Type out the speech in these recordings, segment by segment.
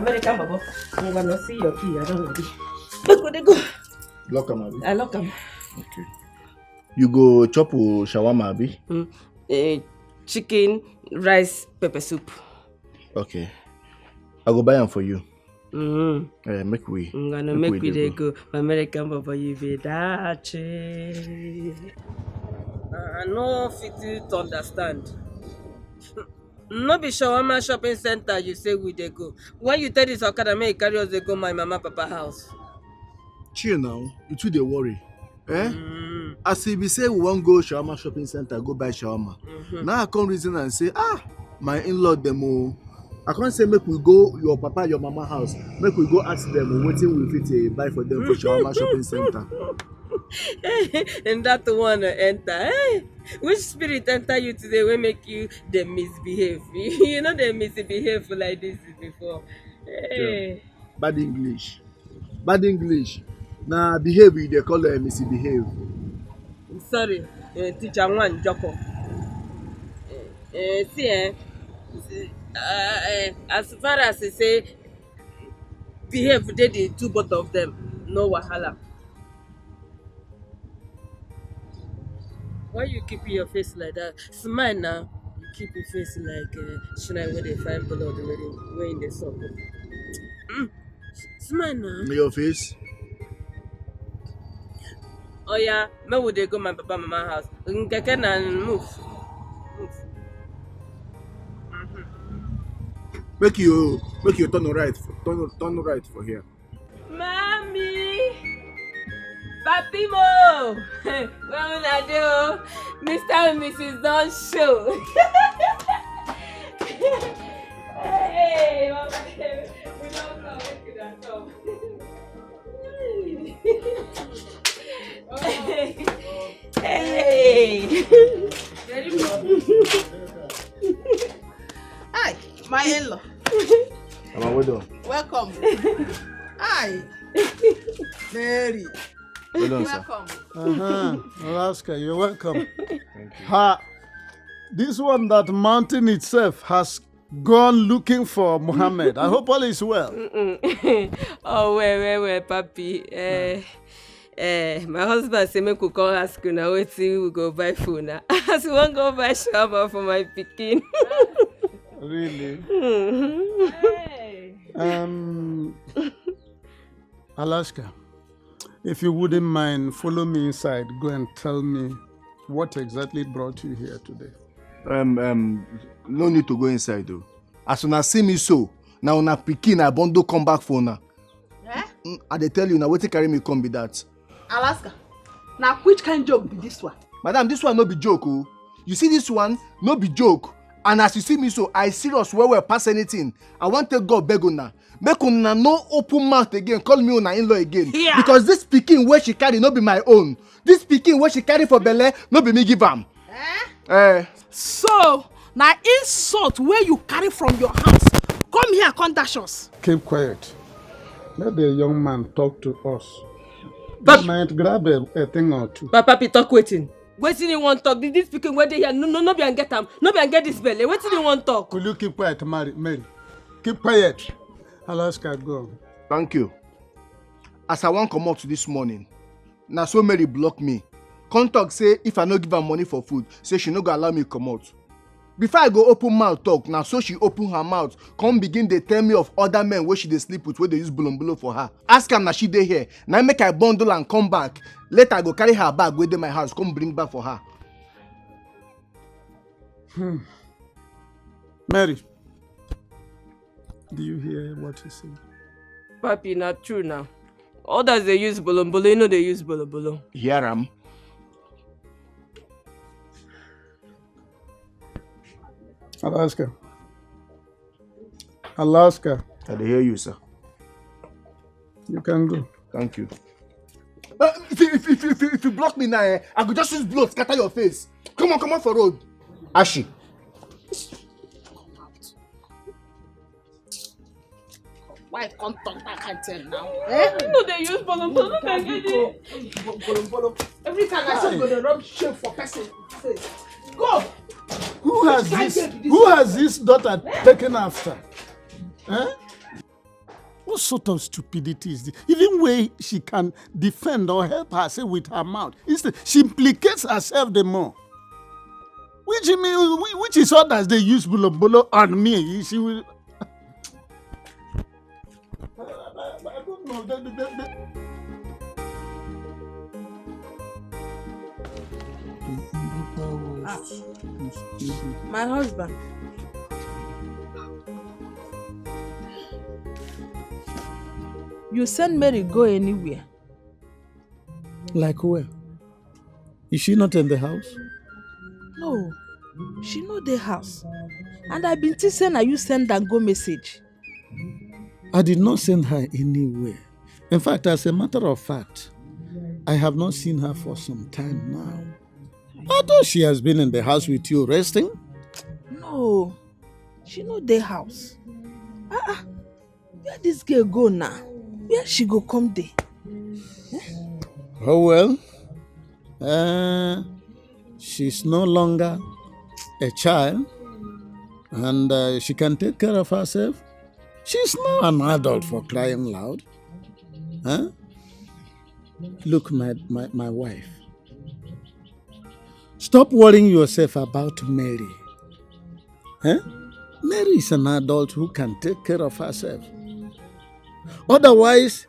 American Baba. I'm gonna see your key. I don't know. But go they go. Lock him, Abi. I lock him. Okay. You go chop shawarma, Abi? Chicken, rice, pepper soup. Okay. I go buy them for you. Make we. I'm gonna make we they go. American Baba, you be that. I know fit to understand. No be shawarma shopping center you say we dey go. When you tell this Okada make carry us dey go my mama papa house. Chill now, you too dey worry. As if we say we won't go shawarma shopping center, go buy shawarma. Now I come reason and say, my in-law demo. I can't say make we go your papa, your mama house. Make we go ask them wetin we fit buy for them for shawarma shopping center. And that one enter. Which spirit enter you today will make you they misbehave? You know they misbehave like this before. Yeah. Bad English. Now behavior they call it misbehave. Sorry, teacher one Joko. See, as far as they say behave, they the two both of them. No wahala. Why you keep your face like that? Smile now. You keep your face like shrine where they find blood where in the sun. Smile now. Your face? Oh yeah, me would they go my papa mama house? Nkeke na move. Make you turn right for here. Mommy! Papi Mo! What will I do? Mr. and Mrs. don't show. Hey, Mama, we don't come, we don't come. Hey! Hi, my in-law. Welcome. Hi. Mary. Welcome. Alaska, you're welcome. Thank you. Ha! This one, that mountain itself, has gone looking for Muhammad. I hope all is well. Oh, well, papi. My husband say make we call ask you now wait till we go buy food now. As we won't go buy shawarma for my pikin. Really? Hey. Alaska, if you wouldn't mind, follow me inside. Go and tell me what exactly brought you here today. No need to go inside though. As soon as see me so, now na pikin I bundle come back for now. I dey tell you now, wetin carry me come be that. Alaska, now which kind joke be this one? Madam, this one no be joke oh. You see this one, no be joke. And as you see me so, I serious well pass anything. I want to go beg una. Make una no open mouth again, call me una in-law again. Yeah. Because this pikin where she carry no be my own. This pikin where she carry for belle no be me give am. So, now insult where you carry from your house. Come here, come dash us. Keep quiet. Let the young man talk to us. But he might grab a thing or two. Papa, talk waiting. Waiting you want talk. This speaking where they here. No be and get them. No be and get this belly. Waiting you want talk. Could you keep quiet, Mary? Keep quiet. Alaska, go. Thank you. As I want come out this morning, now so Mary block me. Come talk say if I no give her money for food, say she no go allow me come out. Before I go open mouth talk, now so she open her mouth, come begin they tell me of other men where she dey sleep with, where they use bulombulo for her. Ask her now she dey here. Now make I bundle and come back. Later I go carry her bag with my house, come bring back for her. Mary, do you hear what he said? Papi, not true now. Others they use bulombulo, you know they use bulombulo. Hear am. Alaska. I dey hear you, sir. You can go. Thank you. If you block me now, I could just use blood scatter your face. Come on for road. Ashi. Why can't talk that kind of thing now? No, they use bulombulo. Every time I say go to rub shape for person face. Go. Who has this daughter taken after? What sort of stupidity is this? Even way she can defend or help herself with her mouth, instead she implicates herself the more. Which is others they use bolo on me. She will. I don't know. My husband. You send Mary go anywhere? Like where? Is she not in the house? No, she know the house. And I been saying you send and go message. I did not send her anywhere. In fact, as a matter of fact, I have not seen her for some time now. I thought she has been in the house with you resting. No, she know the house. Where this girl go now? Where she go come there? Oh well, she's no longer a child and she can take care of herself. She's now an adult, for crying loud. Huh? Look, my wife. Stop worrying yourself about Mary. Huh? Mary is an adult who can take care of herself. Otherwise,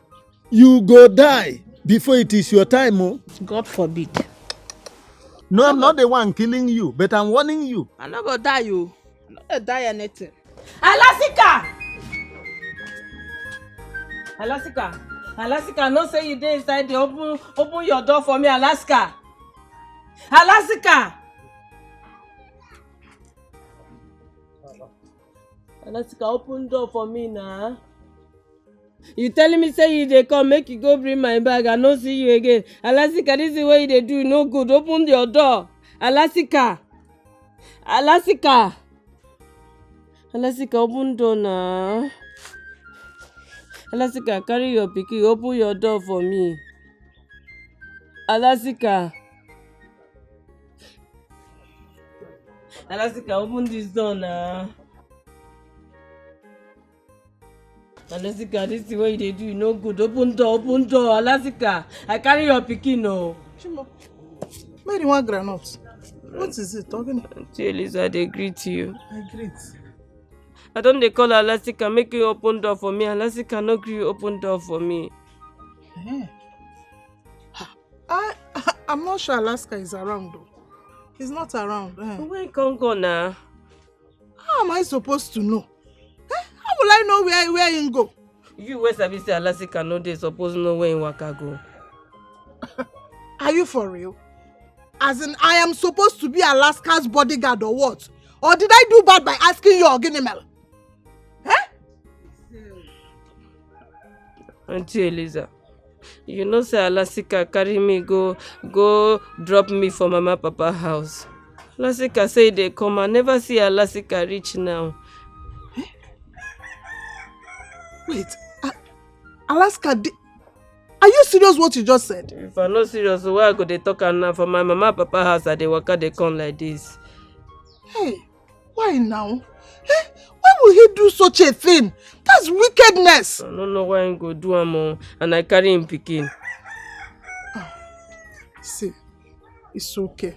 you go die before it is your time. Oh. God forbid. No, I'm not the one killing you, but I'm warning you. I'm not gonna die you. I'm not gonna die anything. Alaska, no say you dey inside the open your door for me, Alaska, open door for me now. You telling me say you dey come make you go bring my bag, I no see you again. Alaska, this is what you dey do, no good. Open your door, Alaska, open door now. Alaska, carry your pikin, open your door for me. Alaska, open this door now. Alaska, this is what you dey do, no good. Open door, Alaska. I carry your pikin, no. Chimo, Mary want groundnut. What is it? Talking? Auntie Eliza, I dey greet you. I greet. I don't dey call Alaska, make you open door for me. Alaska, no gree open door for me. I'm not sure Alaska is around though. He's not around. Where you can go now? How am I supposed to know? How will I know where you go? You wey sabi say Alaska no dey suppose know where in waka go. Are you for real? As in, I am supposed to be Alaska's bodyguard or what? Or did I do bad by asking you Oginimel? Auntie Eliza, you know say Alaska carry me go drop me for Mama Papa house. Alaska say they come, I never see Alaska reach now. Wait, Alaska, are you serious what you just said? If I'm not serious, why I go dey talk am now for my Mama Papa house? I dey waka dey come like this. Hey, why now? Why will he do such a thing? That's wickedness. I don't know why he go do am, and I carry him pikin. See, it's okay.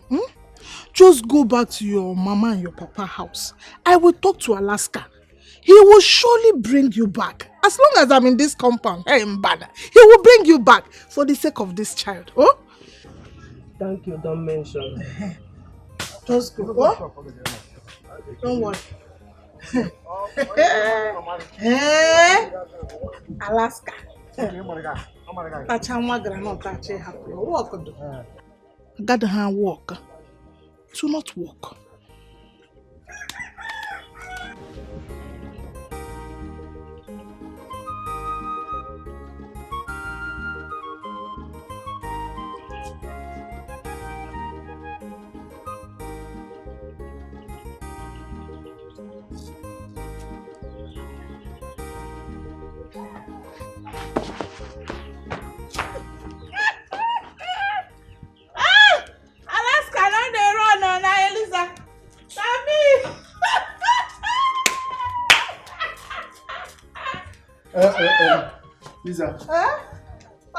Just go back to your mama and your papa house. I will talk to Alaska. He will surely bring you back. As long as I'm in this compound, he will bring you back for the sake of this child. Oh? Thank you, don't mention. Just go. Oh? Don't worry. Alaska. Gather her walk. To not walk. Alaska, no dey run on Eliza. Lisa.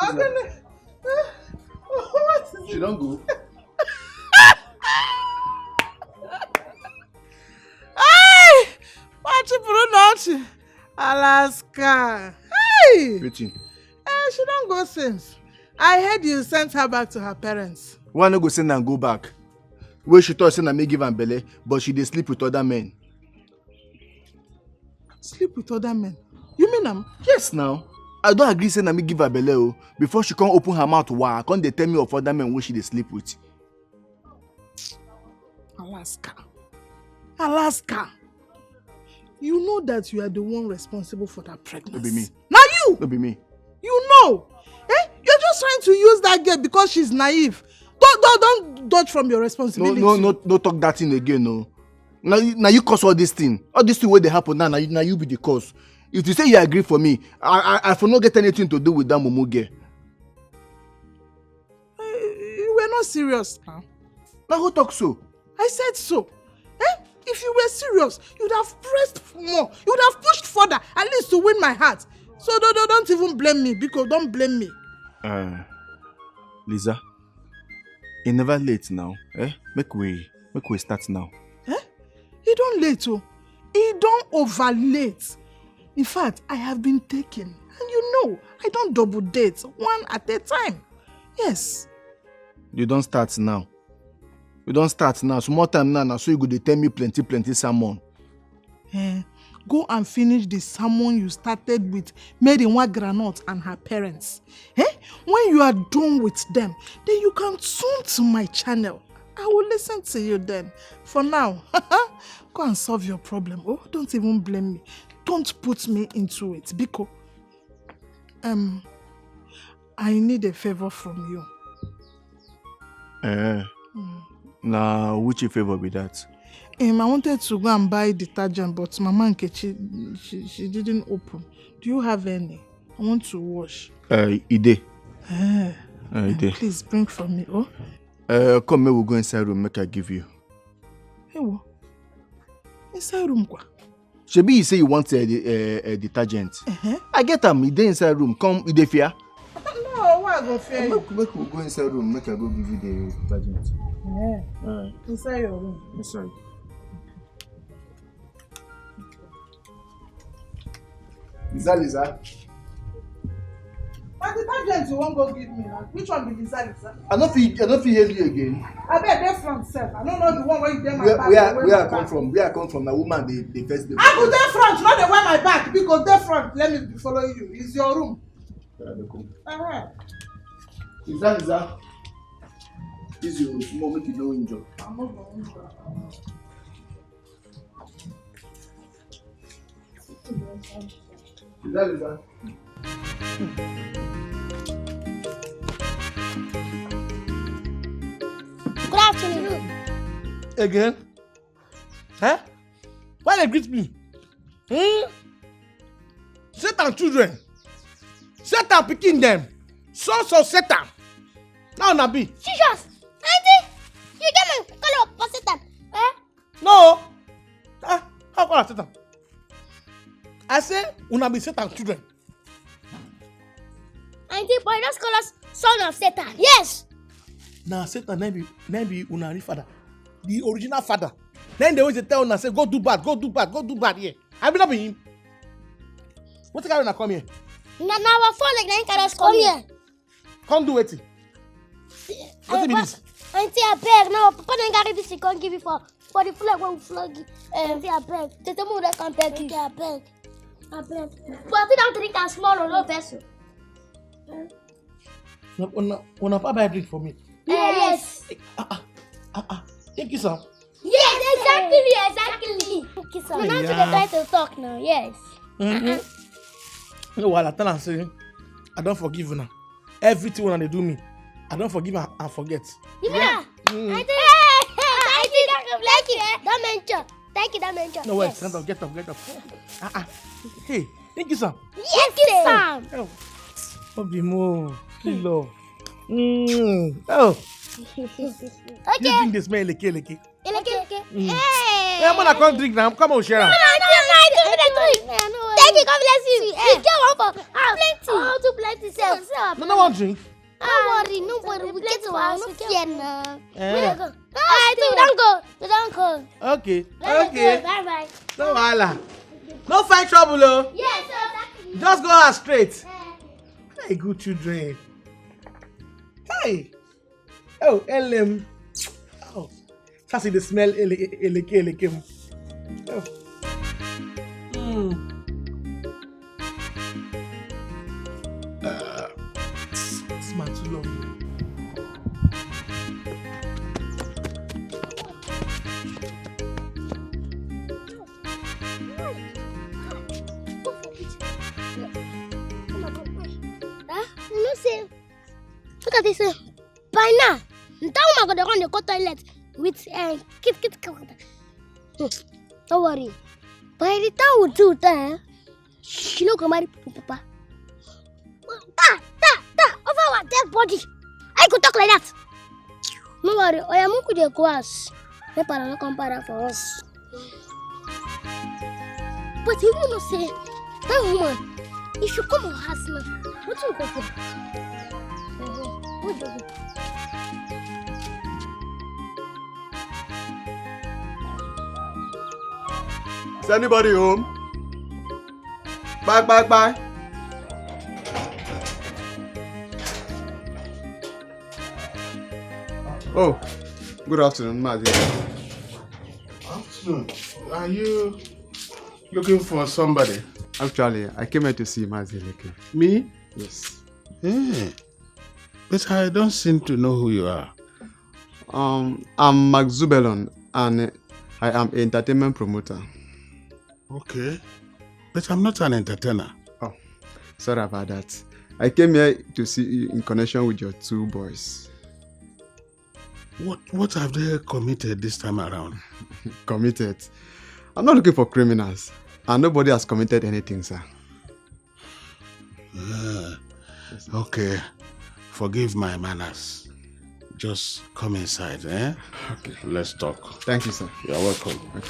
Okay. What is She don't go. Hey! What you pronounce? Alaska. Hey! Waiting. She don't go since. I heard you sent her back to her parents. Why not go send and go back? Where she thought say na me give am belle, but she dey sleep with other men. Sleep with other men? You mean am? Yes, now. I don't agree say na me give her belle o. Before she come open her mouth, wow, come dey tell me of other men wey she dey sleep with. Alaska. You know that you are the one responsible for that pregnancy. No be me. Now you! No be me. You know. You're just trying to use that girl because she's naive. Don't dodge from your responsibility. No talk that thing again, no. Now you cause all this thing. All this thing where they happen now you be the cause. If you say you agree for me, I for not get anything to do with that Momo girl. We're not serious now. Now who talk so? I said so. If you were serious, you'd have pressed more. You'd have pushed further, at least to win my heart. So don't even blame me, because don't blame me. Lisa, it's never late now. Make we start now. It don't late, oh. It don't over late. In fact, I have been taken. And you know, I don't double date, one at a time. Yes. You don't start now. You don't start now. Some more time now, so you go to tell me plenty sermon. Go and finish the sermon you started with Mary Granot and her parents. When you are done with them, then you can tune to my channel. I will listen to you then. For now, go and solve your problem. Oh, don't even blame me. Don't put me into it, because I need a favor from you. Now, which favor be that? I wanted to go and buy detergent, but Mama Nkechi, she didn't open. Do you have any? I want to wash. Ide. Ide. Please bring for me, oh? Come, we'll go inside room, make I give you. Hey, what? Inside room, quoi? Shebi, you say you want a detergent. I get them, Ide inside room. Come, Ide fear. No, why go fear you? Make we go inside room, make I go give you the detergent. Inside your room. Inside. Lisa. What detergent you won't go give me now? Which one be Lisa? I don't feel hear you again. I bet they front self. I don't know the one where you get my back. Where I come from? Where I come from? The woman they first day. I go there front, not the wear my back. Because there front, let me be following you. It's your room. Alright. Lisa. This is your small make you no injure. I'm not going to Lisa. Good afternoon. Again? Why they greet me? Satan children. Satan picking them. Sons of Satan. Now Nabi. Jesus! Auntie! You get me call up for Satan. No. How call Satan? I say una be Satan children. Auntie, boy, just call us son of Satan. Yes! Now Satan name be una real father. The original father. Then they always tell una say go do bad here. I be not be him. What carry una come here? Now our phone like nine carry us come here. Come do wetin? What be this? Auntie, I beg. No, Papa don't carry this. He can't give you for the flag when we flag it. Auntie, I beg. Tete mo that can't beg you. I beg. But I don't drink a small or no vessel. Una buy drink for me. Yes. Thank you, sir. Yes, exactly. Okay, so now to try to talk now. Yes. You know what I tell am say I don't forgive una. Everything when they do me, I don't forgive and forget. Yeah. I think that mention. Thank you, that mention. No way, stand up, get up. Hey, thank you, sir. Yes, Sam. Oh, be more. Love. Oh. Okay. You drink this man, leke. Okay. Hey, I'm gonna come drink now. Come on, share. No, Thank you, God bless you. You get one for plenty. Oh, too plenty, sir. No, no one drink. Don't worry, nobody will get to our house. Fear now. Eh. Don't go. Don't go. Okay. Okay. Bye bye. No wahala. No find trouble, oh. Yes, sir. Just go out straight. Hey, good children. Hey. Oh, Elem. Oh. Just see the smell. Eleke. Oh. This man too long. You know, say, look at this. By now, that woman gonna run the toilet with kit. Don't worry. By the time we do that, she no go marry Papa. Over our dead body. I could talk like that. No worry. I am going to go house. My parents come para for us. But you know, say that woman, if you come on house now, what you go for? What do you do? Is anybody home? Bye. Oh, good afternoon, Mazi. Afternoon. Are you looking for somebody? Actually, I came here to see Mazi Leke. Me? Yes. Yeah. But I don't seem to know who you are. I'm Mark Zubelon, and I am an entertainment promoter. Okay. But I'm not an entertainer. Oh, sorry about that. I came here to see you in connection with your two boys. What have they committed this time around? Committed? I'm not looking for criminals, and nobody has committed anything, sir. Okay. Forgive my manners. Just come inside, eh? Okay. Let's talk. Thank you, sir. You're welcome. Okay.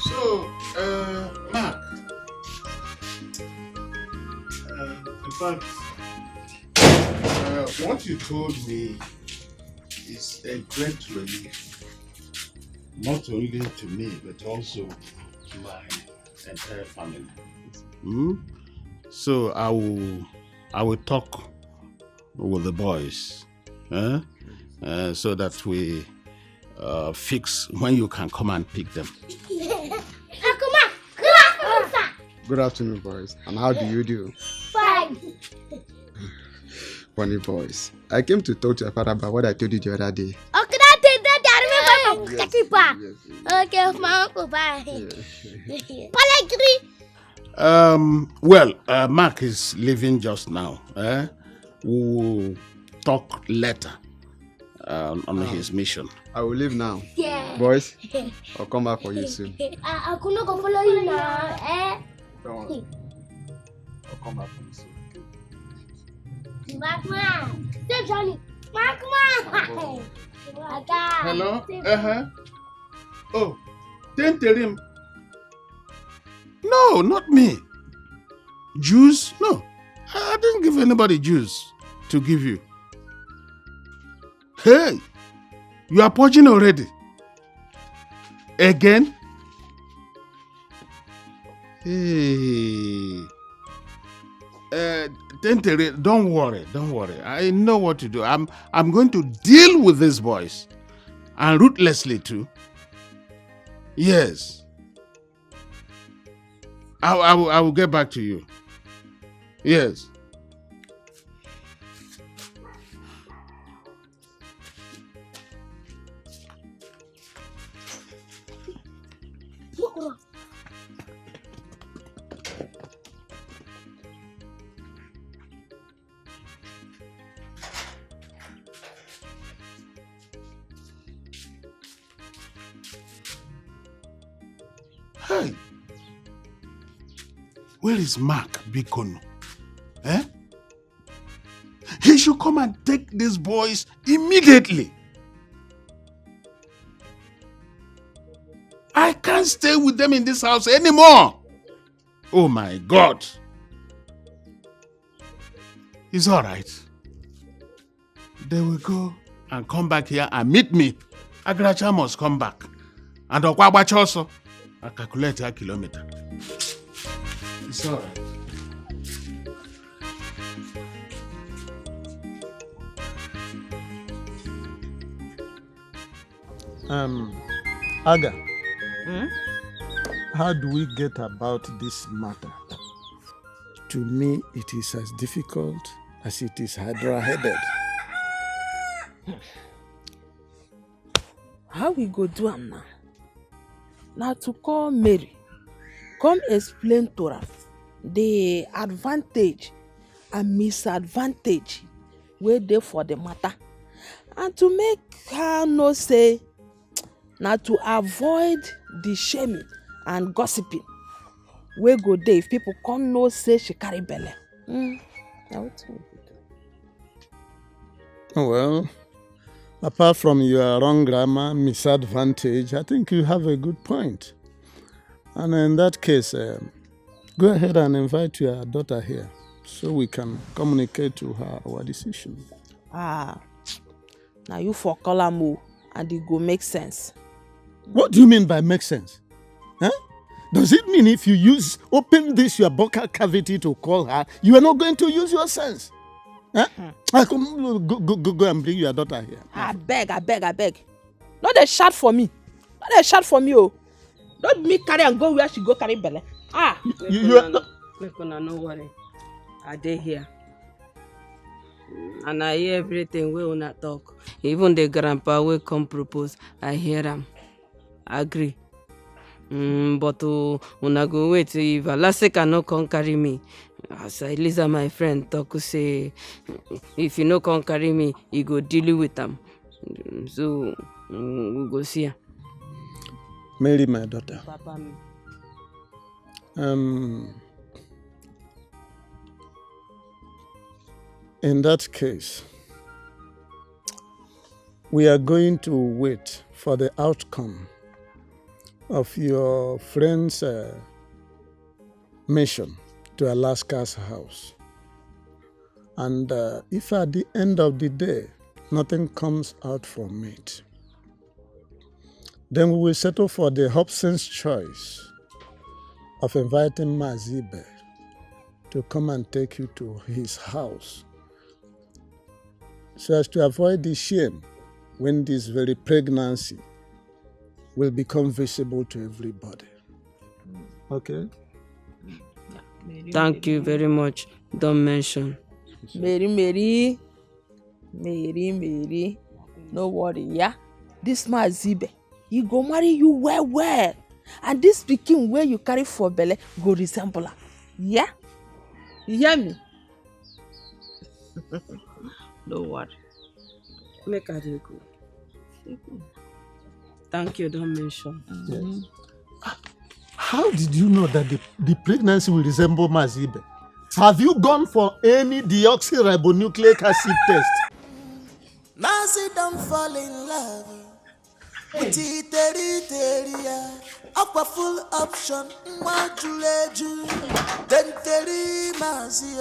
So, Mark, in fact, what you told me is a great relief, not only to me, but also to my entire family. So I will talk with the boys, so that we fix when you can come and pick them. Good afternoon, boys. And how do you do? Fine. Funny boys. I came to talk to your father about what I told you the other day. Okay, I remember. Okay, my uncle, bye. Well, Mark is leaving just now. We'll talk later on his mission. I will leave now. Yeah. Boys, I'll come back for you soon. I could not go follow you now, eh? Don't worry. I'll come back for you soon. Markman. Say Johnny. Markman. Hello? Oh, Tenterim. No, not me. Juice? No. I didn't give anybody juice to give you. Hey, you are purging already. Again? Hey. Tentere, don't worry. I know what to do. I'm going to deal with these boys. And ruthlessly too. Yes. I will get back to you. Yes. Hey. Where is Mark Bcome? Eh? He should come and take these boys immediately. I can't stay with them in this house anymore. Oh my God. It's all right. They will go and come back here and meet me. Agracha must come back. And Okwabacha also. I calculate a kilometer. It's all right. Aga, how do we get about this matter? To me, it is as difficult as it is hydra-headed. How we go do am now? Now to call Mary, come explain to her the advantage and misadvantage wey dey for the matter, and to make her know say na to avoid the shaming and gossiping wey go dey if people come know say she carry belle. Na wetin we go do. Well, apart from your wrong grammar, misadvantage, I think you have a good point. And in that case, go ahead and invite your daughter here so we can communicate to her our decision. Now you for call am o, and it go make sense. What do you mean by make sense? Huh? Does it mean if you open this your buccal cavity to call her, you are not going to use your sense? Huh? Go and bring your daughter here. I beg. No dey shout for me. Oh. Don't me carry and go where she go carry belle. Make una no worry. I dey here. And I hear everything wey una talk. Even the grandpa wey come propose, I hear am. Agree. But una go wait if Alaseka no come carry me. As Eliza, my friend, talk say, if you no come carry me, you go deal with am. So we go see her. Mary, my daughter. Papa, me. In that case, we are going to wait for the outcome of your friend's mission to Alaska's house. And if at the end of the day, nothing comes out from it, then we will settle for the Hobson's choice of inviting Mazibe to come and take you to his house, so as to avoid the shame when this very pregnancy will become visible to everybody. Okay? Thank you very much. Don't mention. Mary. No worry, yeah? This Mazibe, he go marry you well. And this pikin where you carry for belle go resemble her. Yeah? You hear me? Don't worry. Make her dey go. Thank you, don't mention. Yes. How did you know that the pregnancy will resemble Mazibe? Have you gone for any deoxyribonucleic acid test? Mazi don't fall in love. Aqua full option. Majuleju. Then teri Mazi.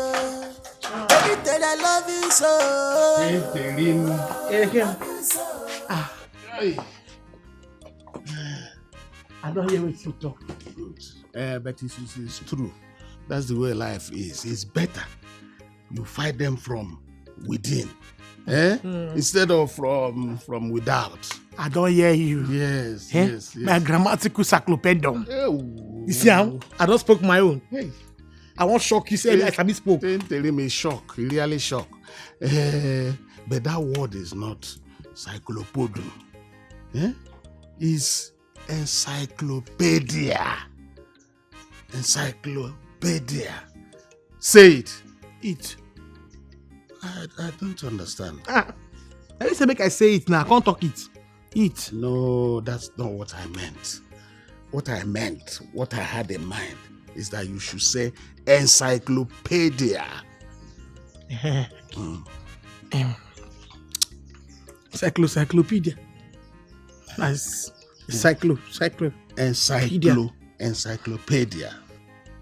Teri I love you so. I don't hear what you talk. But it's true. That's the way life is. It's better you fight them from within, instead of from without. I don't hear you. Yes. My grammatical cyclopedium. You see how? I don't spoke my own. Hey. I won't shock you, say I can spoke. Don't tell him it's shock, really shock. But that word is not cyclopodium. It's encyclopedia. Encyclopedia. Say it. It. I don't understand. I say make I say it now. I can't talk it. It. No, that's not what I meant. what I meant, what I had in mind, is that you should say encyclopedia. Encyclopedia. Nice. Encyclopedia. Encyclopedia.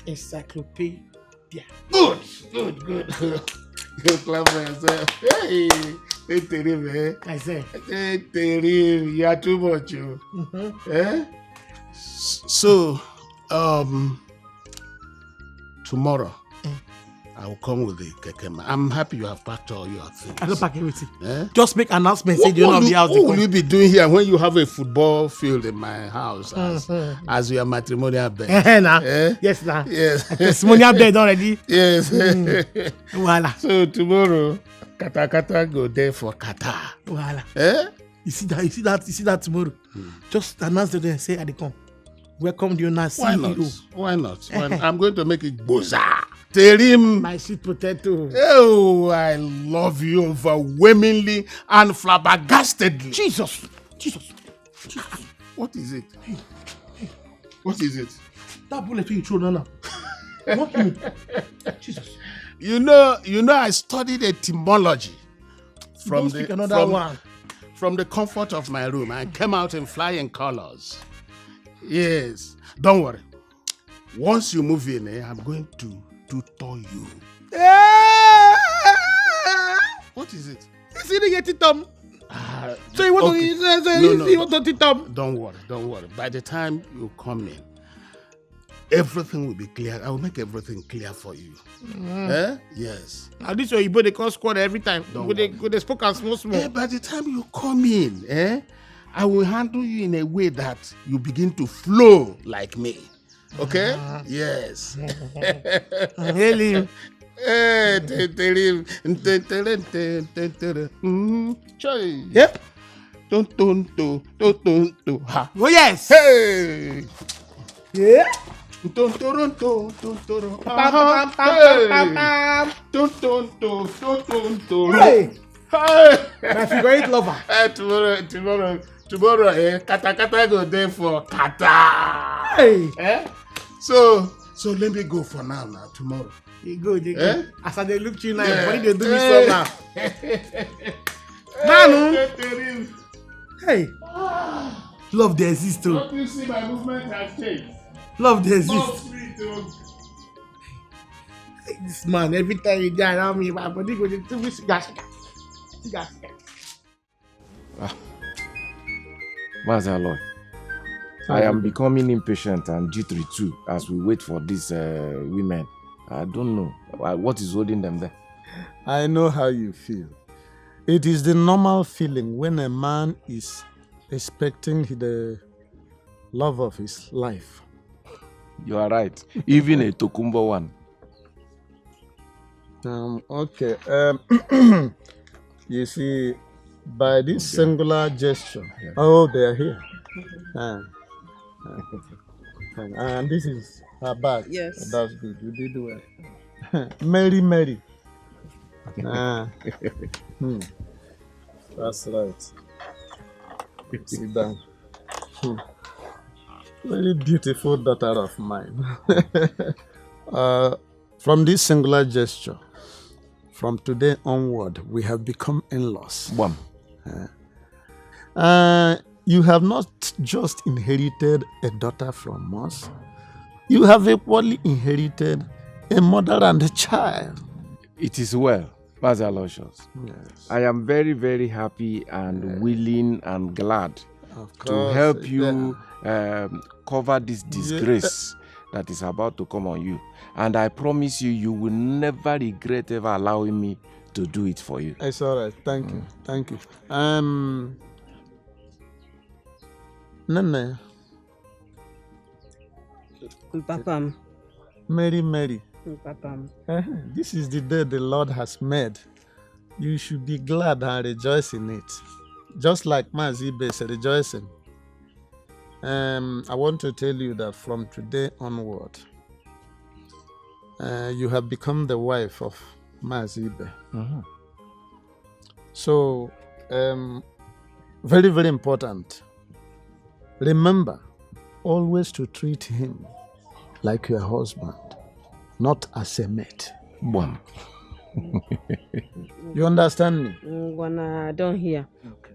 Encyclopedia. Good. You clap for yourself. Hey, man. I say. You are too much. Eh? So, tomorrow, I will come with the kekema. I'm happy you have packed all your things. I don't pack everything. Eh? Just make announcement. Say you don't have the house. What will you be doing here when you have a football field in my house as your matrimonial bed? Yes, nah. Yes. Testimonial bed already. Yes. Voila. So tomorrow, kata go there for kata. Voila. Eh? You see that tomorrow. Just announce it and say I dey come. Welcome the owner CEO. Why not? I'm going to make it boza. Terim. My sweet potato. Oh, I love you overwhelmingly and flabbergastedly. Jesus. What is it? What is it? That bullet you throw now. What you? Jesus. You know, I studied etymology from the comfort of my room and came out in flying colors. Yes. Don't worry. Once you move in, I'm going to tutor you. What is it? Is it get it Tom? So you want to teach Tom? Don't worry. By the time you come in, everything will be clear. I will make everything clear for you. Yes. Now this way you they call squad every time. They spoke and small. By the time you come in, I will handle you in a way that you begin to flow like me. Okay? Yes. Really? Yep. Oh yes. Hey. Yeah. Hey. My favorite lover. Tomorrow, kata go there for kata. Hey. So let me go for now. Tomorrow. You go. As I look you now, body they do me so now. Manu. Hey. Love the exist too. Don't you see my movement has changed? Love the exist. Love sweet too. This man, every time you get around me, my body goes to me cigar. Master Aloy, I am becoming impatient and jittery too as we wait for these women. I don't know what is holding them there. I know how you feel. It is the normal feeling when a man is expecting the love of his life. You are right. Even a Tokumbo one. Okay. You see, by this singular gesture, they are here. And this is her bag. Yes. That's good. You did well. Mary. That's right. Sit down. Very beautiful daughter of mine. From this singular gesture, from today onward, we have become in-laws. One. You have not just inherited a daughter from us. You have equally inherited a mother and a child. It is well, Master Aloysius. Yes. I am very, very happy and willing and glad to help you cover this disgrace that is about to come on you. And I promise you, you will never regret ever allowing me to do it for you. It's all right. Thank you. Thank you. Nene. Papa. Mary. Papa. This is the day the Lord has made. You should be glad and rejoice in it. Just like Mazibe is rejoicing. I want to tell you that from today onward, you have become the wife of Mazibe. So, very, very important. Remember, always to treat him like your husband, not as a mate. One. You understand me? When I don't hear,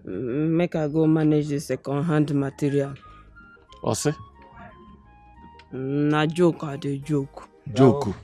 make I go manage the second-hand material. Ose? Na joke, I dey joke. Joke.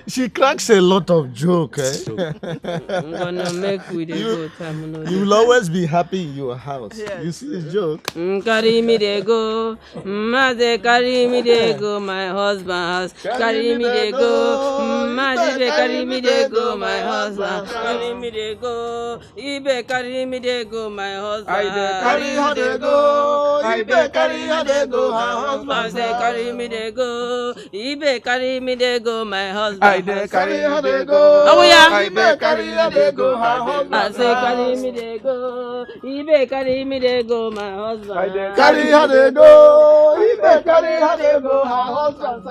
She cracks a lot of joke. I'm gonna make with the go time. You will always be happy in your house. Yes. You see the joke? Carry me they go, Maze carry me they go, my husband house. Carry me they go, Maze carry me they go, my husband. Carry me they go, Ibe carry me they go, my husband. I carry her they go, Ibe carry her they go, my husband. Maze carry me they go. Ibe carry me they go, my husband. I dey carry her dey go. Oh yeah. I dey carry her dey go. Her husband. I say carry me they go. Ibe carry me they go, my husband. I dey carry her dey go. Ibe carry her dey go. Her husband.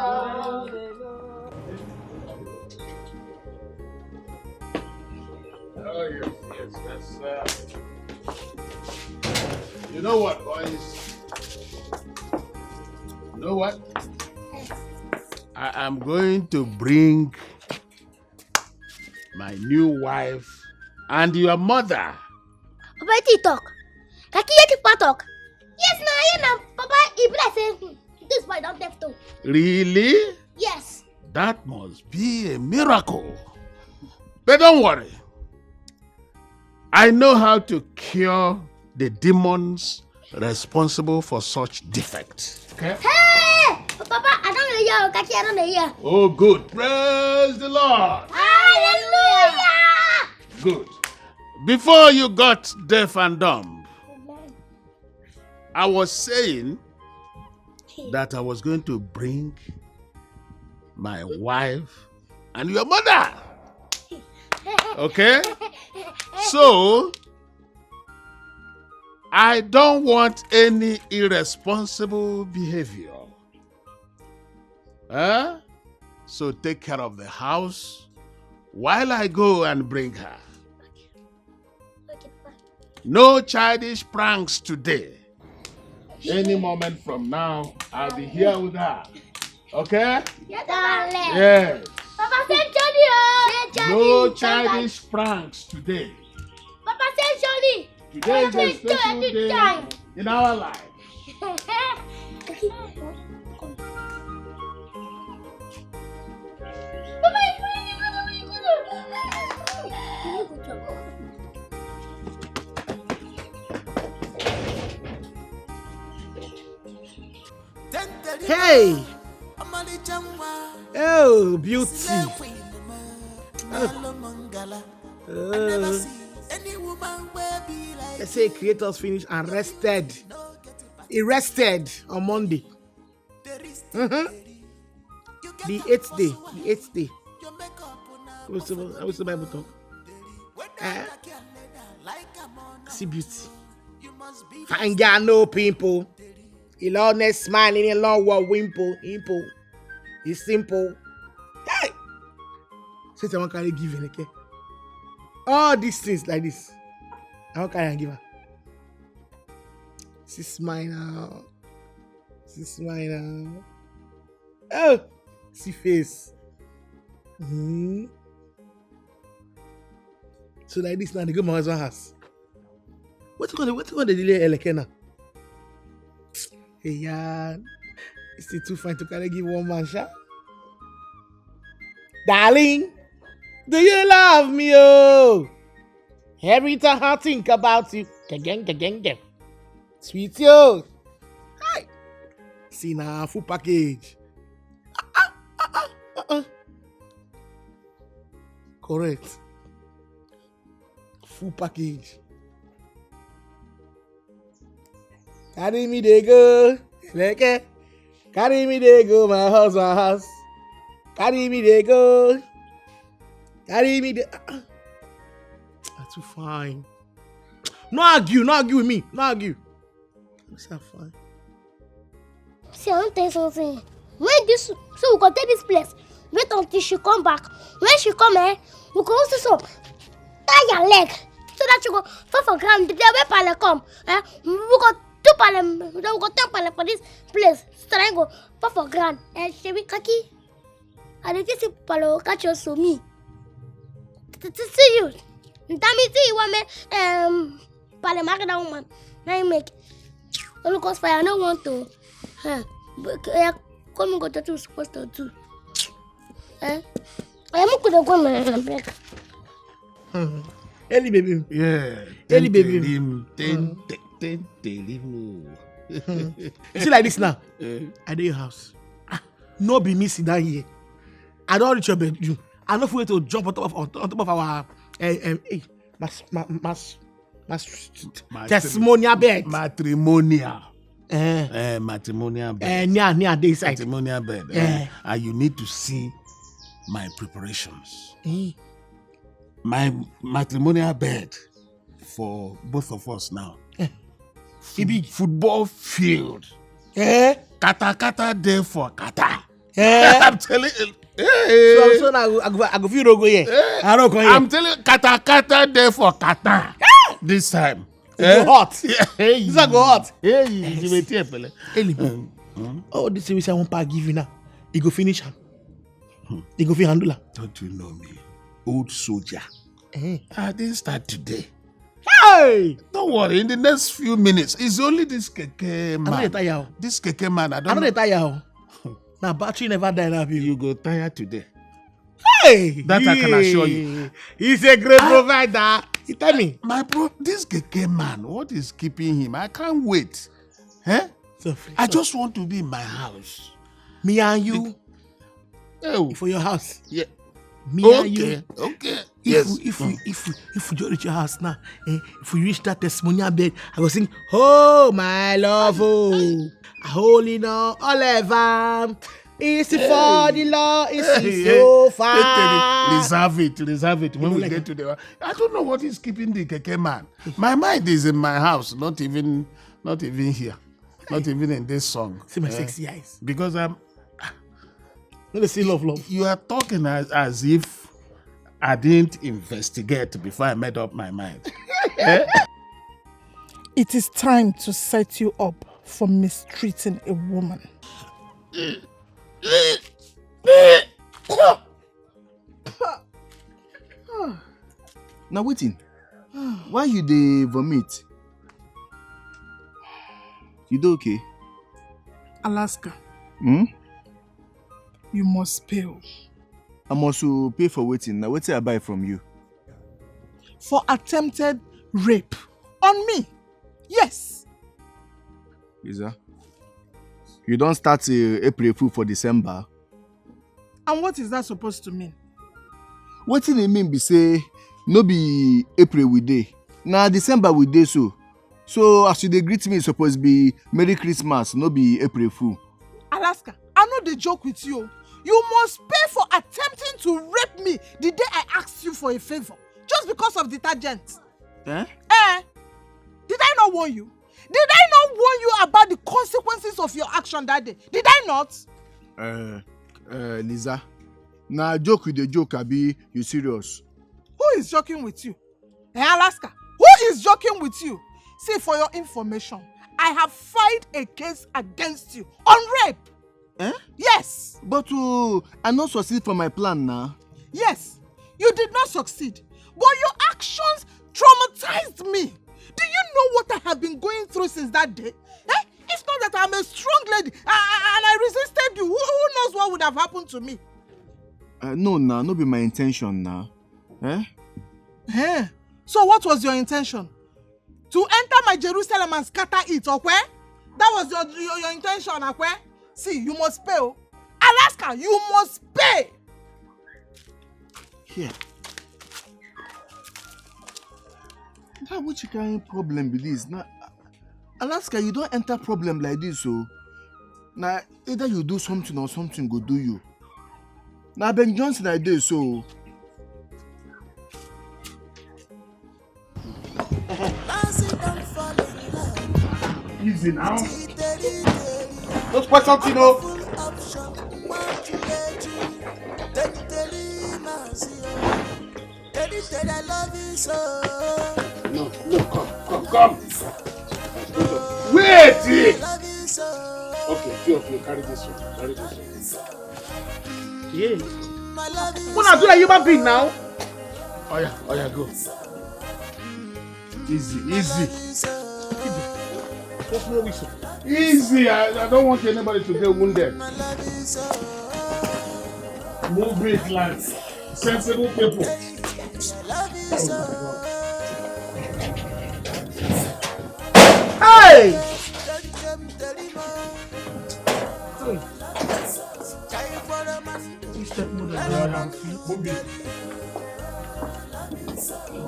Oh yes, you know what, boys? You know what? I am going to bring my new wife and your mother. Papa, you talk. Kaki you talk. Yes, na Papa, Ibra say this boy don't have to. Really? Yes. That must be a miracle. But don't worry. I know how to cure the demons responsible for such defects. Okay? Hey! Papa, I don't hear you. Kaki, I don't hear. Oh, good. Praise the Lord. Hallelujah! Good. Before you got deaf and dumb, I was saying that I was going to bring my wife and your mother. Okay? So, I don't want any irresponsible behavior. Huh? So take care of the house while I go and bring her. No childish pranks today. Any moment from now, I'll be here with her. Okay? Yes, darling. Yes. Papa, say Johnny. No childish pranks today. Papa, say Johnny. Today is a special day in our life. Hey! Oh, beauty. Let's say creators finished and rested. He rested on Monday. The 8th day. The 8th day. What's the Bible talk? See beauty. Fine girl, no pimple. He'll always smile in a long wall wimple. It's simple. Hey! Say someone carry give her, okay? All these things like this. I won't carry and give her. See smile now. See smile now. Oh! See face. So like this now, they go my husband's house. What's going to delay Elekena? Hey, yeah. It's still too fine to carry give one man shot. Darling, do you love me? Oh, every time I think about you, gang. Sweet yo. Hi. See now, full package. Correct. Full package. Carry me they go, leke. Carry me they go, my husband house. Carry me they go. Carry me they. That's too fine. No argue with me. No argue. That's not fine. See, I want to tell you something. When this, so we can take this place. Wait until she come back. When she come, we can also so tie your leg so that you go fall for ground. The way Pale come, we go do for this place. Strangle, pas for grand. And she be kaki. And if you see Palo, catch your so me. To see you. Tell me, see you want me, Palamarga woman. I make. Only cause fire, I don't want to. Come and go to two supposed to do. I am going to go and break. Ellie baby. Yeah. Ellie baby. You see like this now? I do your house. No be me sit down here. I don't reach your bedroom. I don't wait to jump on top of our testimonial bed. Matrimonial. Matrimonial bed. Near this side. Matrimonial bed. And you need to see my preparations. My matrimonial bed for both of us now. Football field. Kata there for kata. I'm telling you. Hey. So now I go feel no go here. I don't go here. I'm telling you, kata there for kata. This time. Go hot. Hey. This one go hot. Hey, you may tell fella. Oh, this is I want to give you now. You go finish him. You go fit handle him. Don't you know me? Old soldier. I didn't start today. Hey! Don't worry, in the next few minutes, it's only this keke man. I don't tire. This keke man, I I don't tire. Now battery never died of you. You go tired today. Hey! That I can assure you. He's a great provider. You tell me. This keke man, what is keeping him? I can't wait. I just want to be in my house. Me and you. Oh. For your house. Yeah. Me and you. Okay. If we just reach your house now, if we reach that testimonial bed, I go sing, oh my love, oh, holy no, Oliver, it's for the law, it's so far. Reserve it. When we get to the, I don't know what is keeping the keke man. My mind is in my house, not even here, not even in this song. See my sexy eyes. Because I'm. Let me see love. You are talking as if I didn't investigate before I made up my mind. It is time to set you up for mistreating a woman. Now waiting. Why you dey vomit? You do okay? Alaska. Hmm? You must pay. I must pay for waiting. Now waiting I buy from you. For attempted rape. On me. Yes. Lisa, you don't start April Fool for December. And what is that supposed to mean? What it mean be say, no be April we day. Now December we day so. So as you dey greet me, it's supposed to be Merry Christmas, no be April Fool. Alaska, I know the joke with you. You must pay for attempting to rape me the day I asked you for a favor. Just because of detergent. Did I not warn you? Did I not warn you about the consequences of your action that day? Did I not? Lisa, now joke with the joke, Abi, you serious? Who is joking with you? Alaska, who is joking with you? See, for your information, I have filed a case against you on rape. Yes. But I not succeed for my plan now. Yes, you did not succeed. But your actions traumatized me. Do you know what I have been going through since that day? If not that I'm a strong lady and I resisted you, who knows what would have happened to me? No be my intention now. So what was your intention? To enter my Jerusalem and scatter it, okay? That was your intention, okay? See, you must pay. Alaska, you must pay. Here. Now which kind of problem with this? Now, Alaska, you don't enter problem like this, so now either you do something or something go do you. Now Ben Johnson I do so. Easy now. Don't put something up. No, come. Wait! Okay, two of you carry this one. Carry this one. Yeah. What are you a human being now? Oh yeah, go. Easy. Just no whistle. Easy. I don't want anybody to get wounded. Move it like sensible people. Hey! Move it.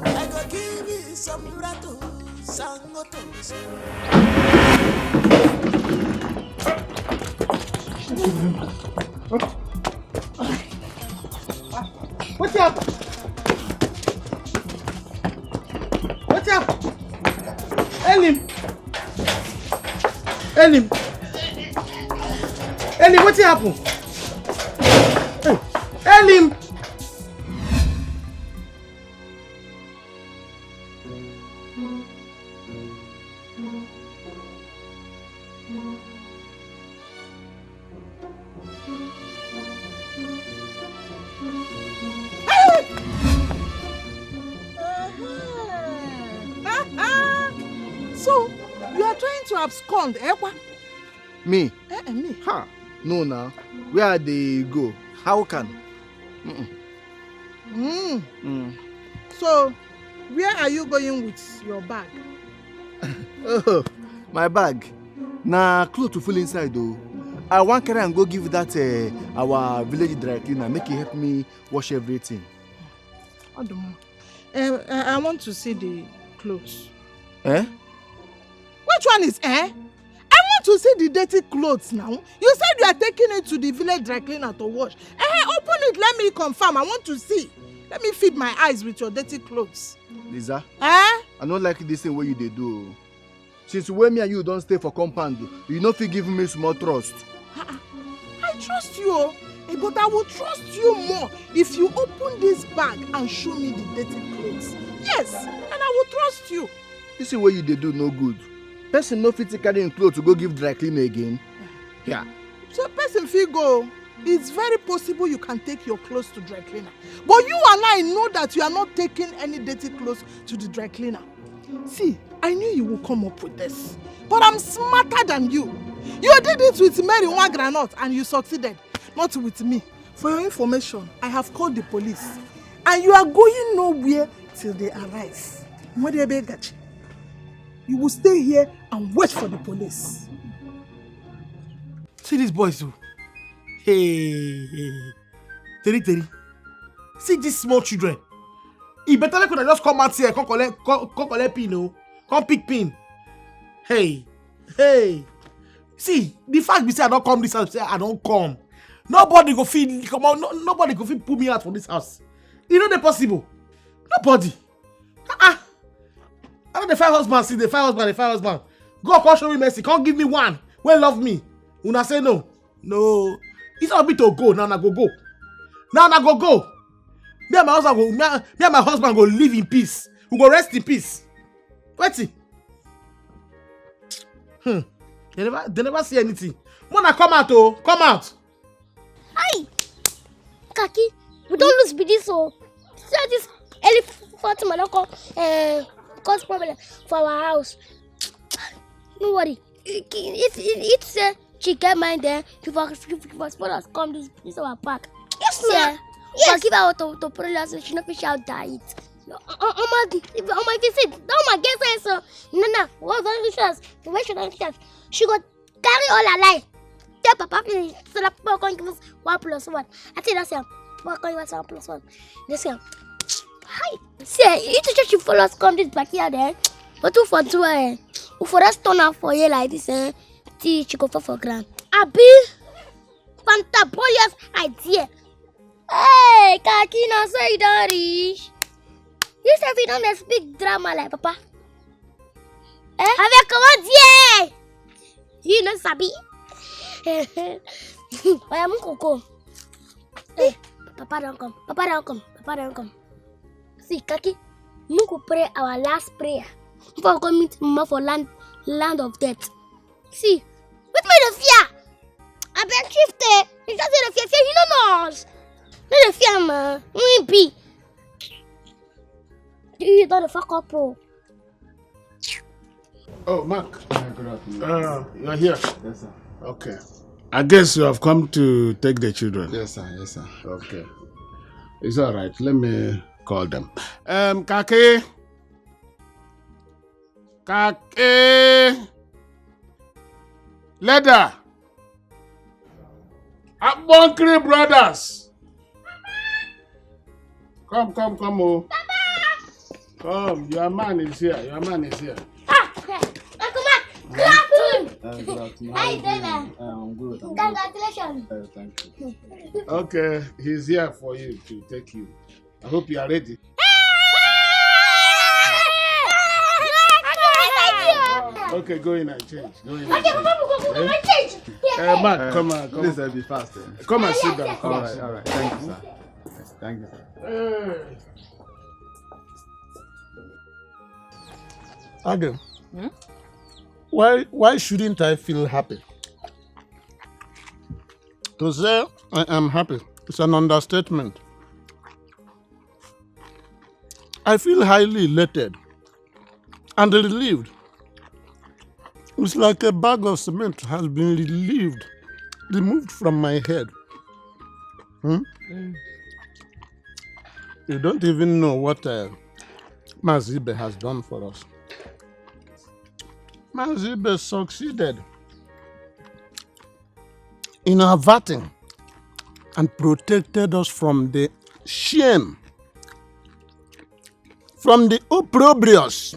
I go give you some rato, sangotos. What's up? Elim, what's happened? Elim. So, you are trying to abscond, eh? Me? Me. Ha! No, now. Where they go? How can? So, where are you going with your bag? Oh, my bag. Nah, clothes to full inside though. I want carry and go give that our village dry cleaner. Make it help me wash everything. I don't know. I want to see the clothes. Eh? Which one is I want to see the dirty clothes now. You said you are taking it to the village dry cleaner to wash. Open it, let me confirm. I want to see. Let me feed my eyes with your dirty clothes. Lisa? I don't like this thing what you they do. Since when me and you don't stay for compound, you know if you give me small trust. I trust you, but I will trust you more if you open this bag and show me the dirty clothes. Yes, and I will trust you. This is what you they do no good. Person no fit carry in clothes to go give dry cleaner again. Yeah. So person fit go. It's very possible you can take your clothes to dry cleaner. But you and I know that you are not taking any dirty clothes to the dry cleaner. See, I knew you would come up with this. But I'm smarter than you. You did it with Mary Wagranot and you succeeded. Not with me. For your information, I have called the police. And you are going nowhere till they arrive. You will stay here and wait for the police. See these boys too. Hey. Teri. See these small children. It better they could just come out here, come collect pin, no? Come pick pin. Hey. See, the fact be say I don't come this house, say I don't come. Nobody go feel come on, nobody go feel pull me out from this house. You know they possible. Nobody. I know the fire husband, see the fire husband. God can't show me mercy, can't give me one. Well love me. Una say no. No. It's not me to go. Now I go. Me and my husband go live in peace. We go rest in peace. Wait. They never see anything. Mona, come out, oh. Come out. Hi. Kaki, we don't lose with this, so. See this elephant man cause problem for our house. No worry. It's she get mine there. People us come this our park. Yes, sir. Yes. Give her to put us. She not fish out diet. On my visit, don't my guess so. No. What very chance? The way she don't chance. She got carry all her life. Tell Papa so that Papa can give us 1+1. I think that's him. Papa can give us 1+1. This him. Hi. See, you just she follow us come this back here there. But 2 for 2 for us turn out for you like this she go for grand. Abi fantabulous idea. Hey, Kaki, now say you don't reach. You say you don't speak drama like Papa. Avec comment dire? You know sabi. Oya mon coco. Papa don't come. See, Kaki, we could pray our last prayer. Before we go meet Mama for land land of death. See, what made the fear? I been shifted. You just say the fear, you don't know us. Not the fear, man. We be. You don't fuck up, bro. Oh, Mark. Good afternoon. You're here. Yes, sir. Okay. I guess you have come to take the children. Yes, sir. Yes, sir. Okay. It's all right. Let me call them. Kake. Kake. Leather. Abonkri brothers. Come, oh. Come, your man is here. Uncle Mark, good afternoon. Good afternoon. How you doing, man? I'm good. Congratulations. Thank you. Okay, he's here for you to take you. I hope you are ready. Okay, go in and change. Mark, come on. Please be fast. Come and sit down. All right. Thank you, sir. Thank you, sir. Again, why shouldn't I feel happy? To say I am happy is an understatement. I feel highly elated and relieved. It's like a bag of cement has been removed from my head. You don't even know what Mazibe has done for us. Mazibe succeeded in averting and protected us from the shame, from the opprobrious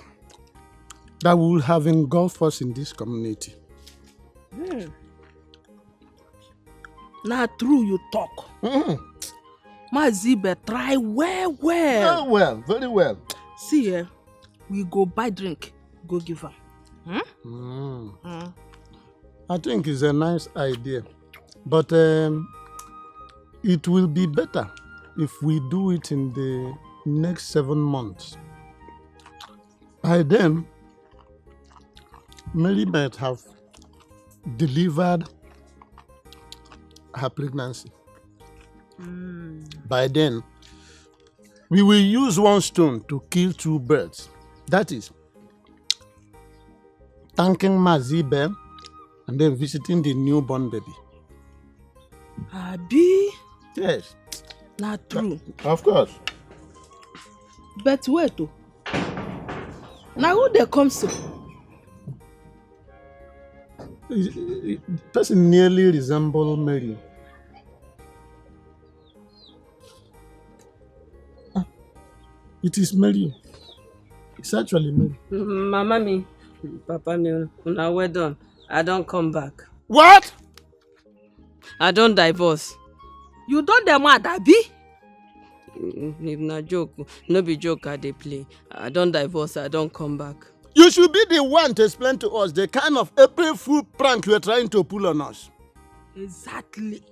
that will have engulfed us in this community. Now true you talk. Mazibe try well. Very well. See, we go buy drink, go give her. I think it's a nice idea, but it will be better if we do it in the next 7 months. By then, Mary might have delivered her pregnancy. By then, we will use one stone to kill 2 birds. That is, thanking Mazibe and then visiting the newborn baby. Abi? Yes. Not true. Of course. But wait, now who they come to? The person nearly resembles Mary. It is Mary. It's actually Mary. Mama me, Papa me, una well done. I don't come back. What? I don't divorce. You don't demand, Abi? If na joke, no be joke I dey play. I don't divorce, I don't come back. You should be the one to explain to us the kind of April Fool prank you are trying to pull on us. Exactly.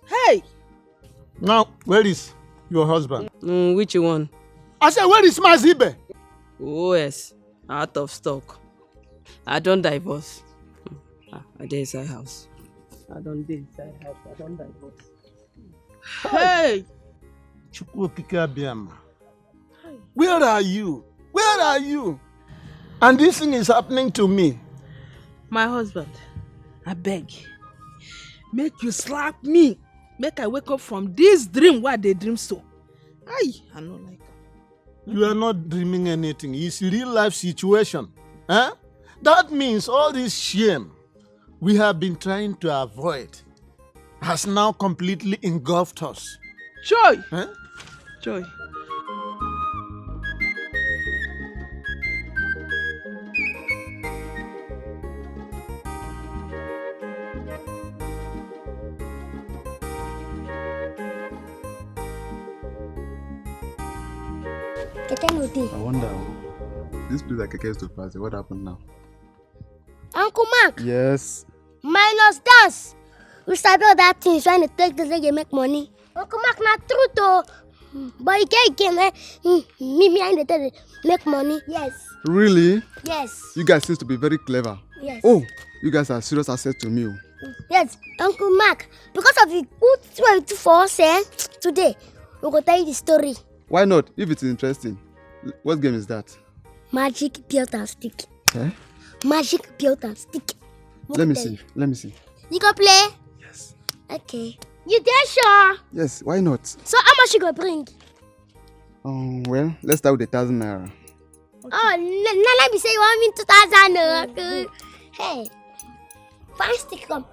Hey! Now, where is your husband? Which one? I said, where is Mazibe? Oh yes, out of stock. I don't divorce. I dey inside house. I don't dey inside house. I don't divorce. Hey! Where are you? Where are you? And this thing is happening to me. My husband, I beg, make you slap me. Make I wake up from this dream where they dream so. I don't like it. You are not dreaming anything. It's a real life situation. Huh? That means all this shame we have been trying to avoid has now completely engulfed us. Joy! Huh? Joy. I wonder, this place that Keke is to pass, what happened now? Uncle Mark, Yes. minus dance. We start all that things trying to take this leg and make money. Uncle Mark, not true though. But you can't me and the tell make money. Yes. Really? Yes. You guys seem to be very clever. Yes. Oh, you guys are serious asset to me. Yes, Uncle Mark. Because of the good for us today, we're going to tell you the story. Why not? If it's interesting. What game is that? Magic built and stick. Eh? Magic built and stick. Let me see. Let me see. You can play? Yes. Okay. You there, sure? Yes, why not? So how much you gonna bring? Well, let's start with 1,000 naira. Okay. Oh, let me say you want me 2,000 naira. Hey, fine stick come.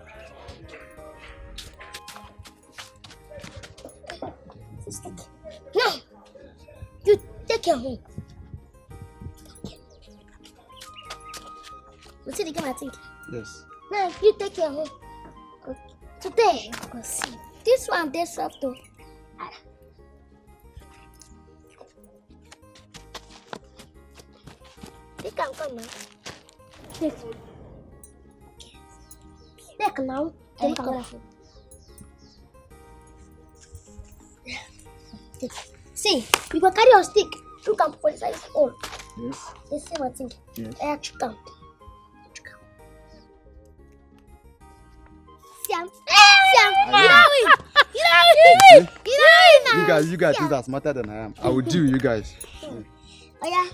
No, you take your home. You see the game I think? Yes. No, you take your home. Okay. Today, go see. This one, they soft too. They can come now. Take. Take now. Take now. See, you go carry your stick. You can put it on. Yes. Let's see what thing. Yes. You count. Siam. You guys think are smarter than I am. I will deal with you guys. Oh yeah.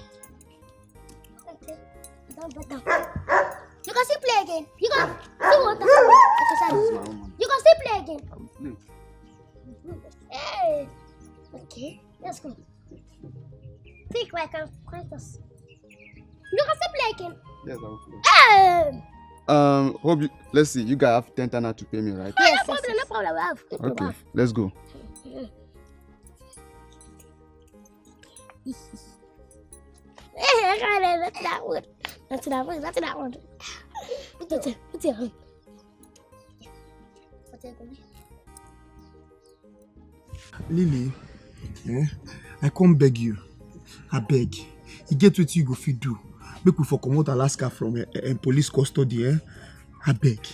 Okay. You can still play again. You can see what you can still play again. Hey. Okay, let's go. Think like a us. You can still play again. Yes, I will play. Hope you, let's see. You guys have 10 naira to pay me, right? Yes, no problem, no problem. We have. Okay, let's go. That's that one. That's that one. That's that one. What's it? Lily, I come beg you. I beg. You get what you go fit do. Make we for come out Alaska from police custody. I beg.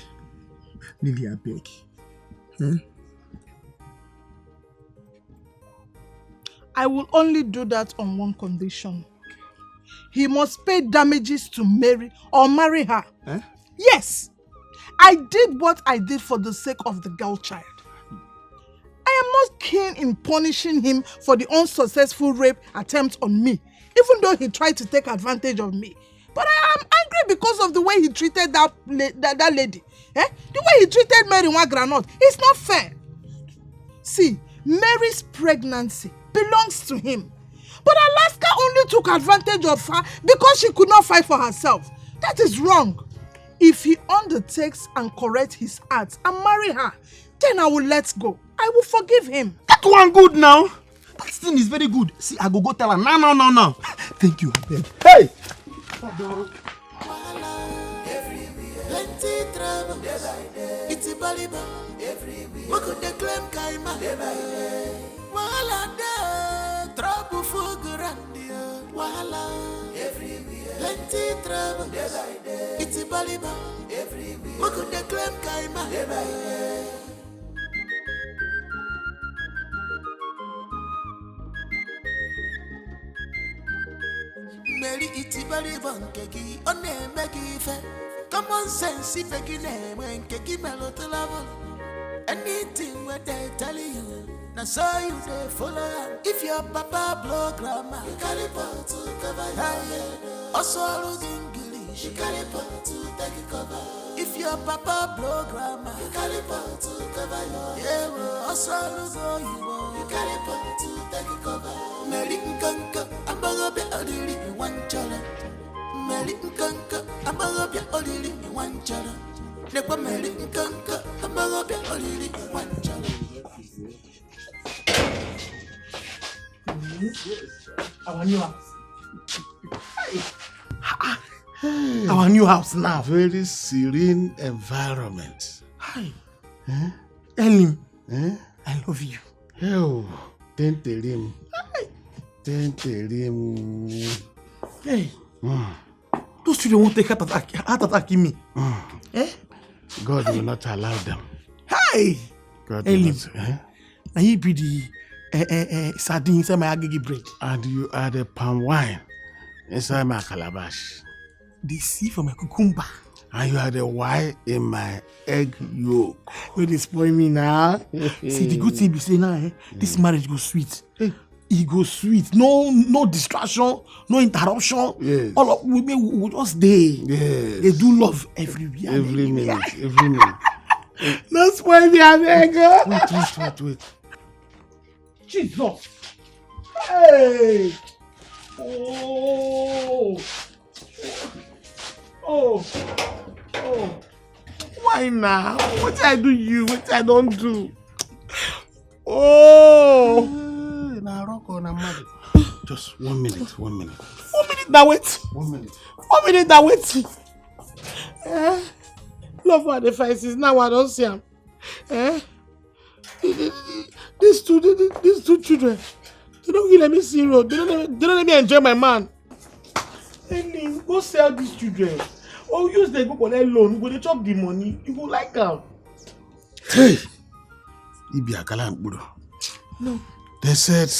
Lily, I beg. I will only do that on one condition. He must pay damages to Mary or marry her. Yes. I did what I did for the sake of the girl child. I am not keen in punishing him for the unsuccessful rape attempt on me, even though he tried to take advantage of me. But I am angry because of the way he treated that lady. The way he treated Mary Wagranot. It's not fair. See, Mary's pregnancy belongs to him. But Alaska only took advantage of her because she could not fight for herself. That is wrong. If he undertakes and corrects his acts and marry her, then I will let go. I will forgive him. That one good now. That thing is very good. See, I go tell her. No. Thank you. Hey! Plenty trouble. It's a Baliba. What could they claim Kaima? Wahala, trouble for Grandia. Wahala, plenty trouble. It's a Baliba. What could they claim Kaima? Mary itibali bankeki one megi fe common sense ifeki na mwenkeki melot level anything what they tell you na so you dey follow if your papa blow grammar you carry pot to cover your head also lose English you carry pot to take cover if your papa blow grammar you carry pot to cover your head also lose you carry pot to take cover Mary Nkanka Abaga be odili one chala Mary Nkanka Abaga be odili one chala Lekwa Mary Nkanka Abaga be odili one chala Our new house. Our new house now. Very serene environment. Hi. Elim. I love you. Oh, don't tell him. Don't tell him. Hey. Those children won't take heart attack in me. God will not allow them. Hi. God will not. Now he be the sardine inside my agege bread. And you added palm wine inside my calabash. The sea for my cucumber. And you had a Y in my egg yolk. You dey spoil me now. See, the good thing be say now, this marriage go sweet. It go sweet. No distraction, no interruption. Yes. All of we just dey. Yes. They do love everywhere. Every minute. No spoil me, abeg. Wait. Jesus. Hey. Oh. Why now? What I do you? What I don't do? Oh. Now rock on a mother. Just 1 minute. 1 minute now wait. 1 minute. 1 minute now wait. Love for the faces now I don't see them. These two children, they don't let me see road. They don't let me enjoy my man. Hey, go sell these children. Or use them go collect loan. Go they chop the money. You go like them. Hey, no. They said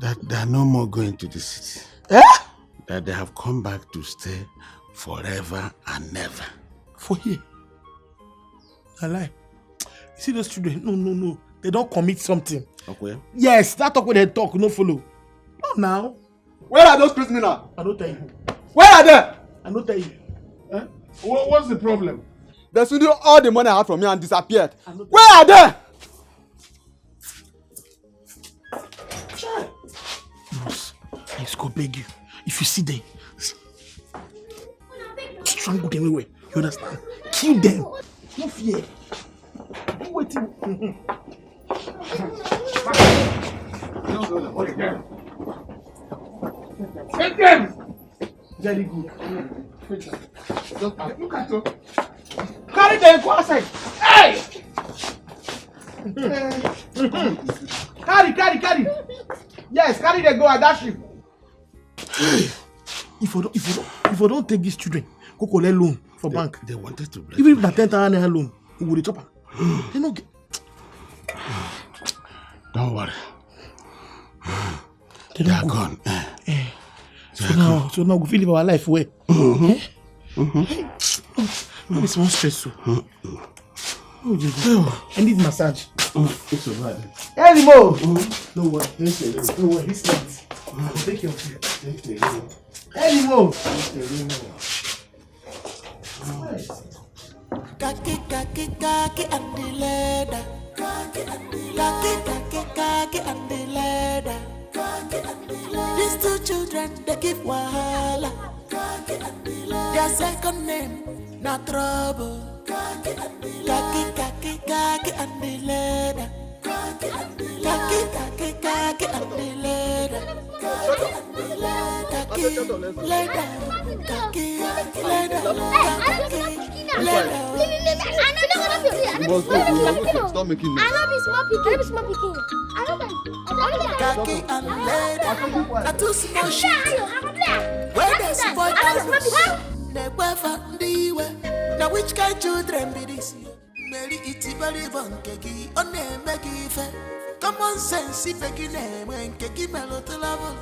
that they are no more going to the city. That they have come back to stay forever and never. For here. I lie. You see those children? No. They don't commit something. Okay. Yes, that talk when they talk, no follow. Not now. Where are those prisoners now? I don't tell you. Where are they? I don't tell you. What's the problem? They stole all the money I had from me and disappeared. Where are they? Boss, I just go beg you. If you see them, strangle them anyway. You understand? Kill them. No fear. Do what you. Take them! Very good. Just look at you. Carry them, go outside. Hey! Carry. Yes, carry them, go and dash you. If you don't take these children, go collect loan for bank. They wanted to. Even if that 10,000 naira loan, we will chop them. They no get. Don't worry. They are gone. So now we feel live our life well. No, it's more stressful. I need massage. It's alright. Hey, Limo! Don't worry. This night. I'll take care of you. Hey, Limo! Kaki and the leather. Kaki and the leather. These two children, they give wahala. Their second name, not trouble. Kaki and the leather. Kaki and the leather. Stop making noise. I know be small pikin. Kaki and leather. Are two small shit. Where they spoil us. They were from the way. Now which kind of children be this? Mary iti bari bon keki. On name make fair. Common sense if you name when keki mellow to level.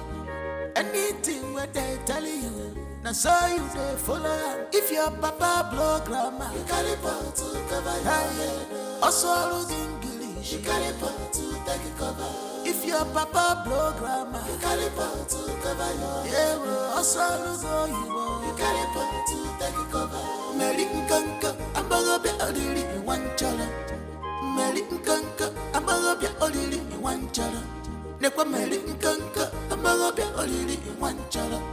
Anything what they tell you. Now so you they follow. If your papa blow grandma, you carry pot to cover your head. Also losing English, you carry pot to take a cover. If your papa blow grandma, you carry pot to cover your head. Also losing you carry pot to take a cover. Mary Nkanka, I'm gonna be only in one challenge. Mary Nkanka, I'm gonna be only in one challenge. Nekwa Mary Nkanka, I'm gonna be only in one challenge.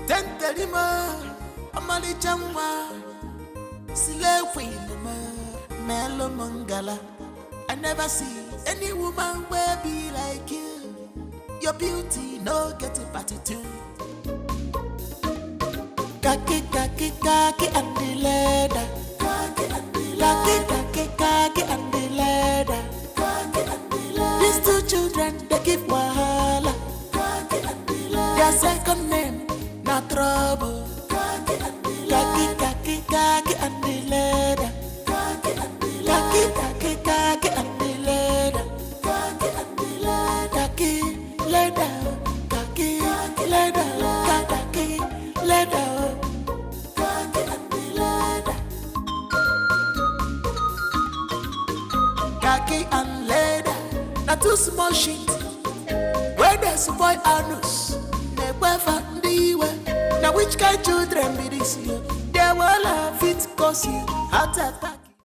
Tentelima, Amali Jamwa, Sile Winama, Melo Mangala. I never see any woman will be like you. Your beauty no get a party too. Kaki and the leather. Kaki and the leather. These two children they give wahala. Their second name. na trouble. Khaki and the leather. Khaki and the leather. Khaki and the leather. Khaki and the leather. Khaki and the leather. Khaki leather. Khaki leather. Khaki leather. Khaki and the leather. Khaki and leather. Na two small sheet. Where there's boy anus. Never found the way. Now which kind children be this year? They will have it cause you heart attack.